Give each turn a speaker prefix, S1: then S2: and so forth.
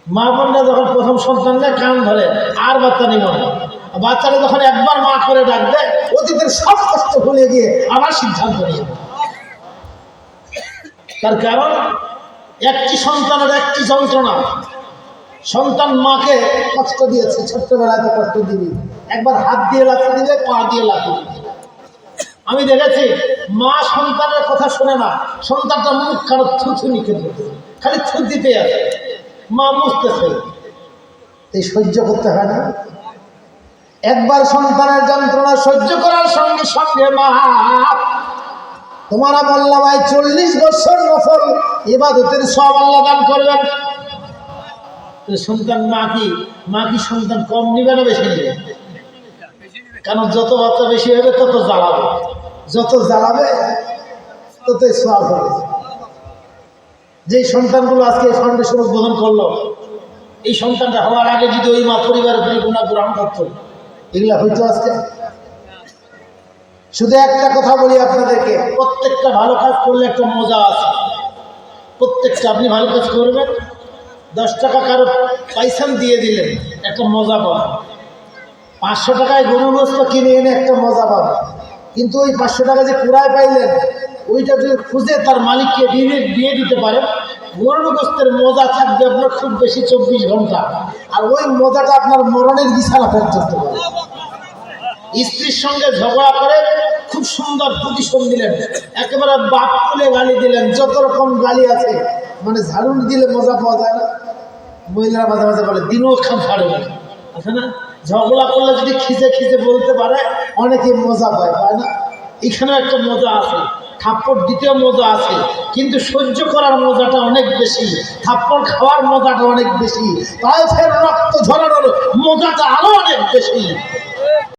S1: মা বোনরা যখন প্রথম সন্তানকে কান ধরে আর বাচ্চা নিব না, বাচ্চারা যখন একবার মা করে ডাকবে অতীতের সব কষ্ট ভুলে গিয়ে আবার সিদ্ধান্ত নিয়ে। তার কারণ একটি সন্তানের একটি যন্ত্রণা। সন্তান মাকে কষ্ট দিয়েছে, ছোট্টবেলায় তো কষ্ট দিবি, একবার হাত দিয়ে লাথি দিবে, পা দিয়ে লাথি দিবে। আমি দেখেছি মা সন্তানের কথা শোনে না, সন্তানটা মুখ কারো থুথু নিখে দিতে, খালি থুত দিতে আছে, মা বুঝতেছে। এই সহ্য করতে হয় না? একবার সন্তানের যন্ত্রণা সহ্য করার সঙ্গে সঙ্গে মা তোমার আল্লাহ ভাই 40 বছর নফল ইবাদতের সব আল্লাহ দান করবেন। সন্তান মা কি সন্তান কম নিবে না বেশি নিবে? কারণ যত বাচ্চা বেশি হবে তত জ্বালাবে, যত জ্বালাবে ততই সওয়াব হবে। যে সন্তানগুলো আজকে এই ফাউন্ডেশন উদ্বোধন করলো, এই সন্তানটা হওয়ার আগে যদি ওই মা পরিবারের পরিপূর্ণ গ্রহণ করত, এগুলা হইতো আজকে? শুধু একটা কথা বলি আপনাদেরকে, প্রত্যেকটা ভালো কাজ করলে একটা মজা আছে। প্রত্যেকটা আপনি ভালো কাজ করবেন, 10 টাকা কারো পয়সা দিয়ে দিলেন, একটা মজা পাবেন। 500 টাকায় গরুর গোশত কিনে এনে একটা মজা পাবেন। কিন্তু ওই 500 টাকা যে কুড়ায় পাইলেন, ওইটা যদি খুঁজে তার মালিককে দিয়ে দিতে পারেন, গরুর গোশতের মজা থাকবে আপনার খুব বেশি 24 ঘন্টা। আর ওই মজাটা আপনার মরণের বিছানা পর্যন্ত পাবে। স্ত্রীর সঙ্গে ঝগড়া করে খুব সুন্দর প্রতিশোধ দিলেন, একেবারে বাপ তুলে গালি দিলেন, যত রকম গালি আছে, মানে ঝাড়ু দিলে মজা পাওয়া যায় না? মহিলারা মাঝে মাঝে বলে দিনও খান ঝাড়ু আছে না? ঝগড়া করলে যদি খিচে খিচে বলতে পারে অনেকে মজা পায় না? এখানেও একটা মজা আছে, থাপ্পড় দিতেও মজা আছে, কিন্তু সহ্য করার মজাটা অনেক বেশি, থাপ্পড় খাওয়ার মজাটা অনেক বেশি, তাই ফের রক্ত ঝরানোর মজাটা আরো অনেক বেশি।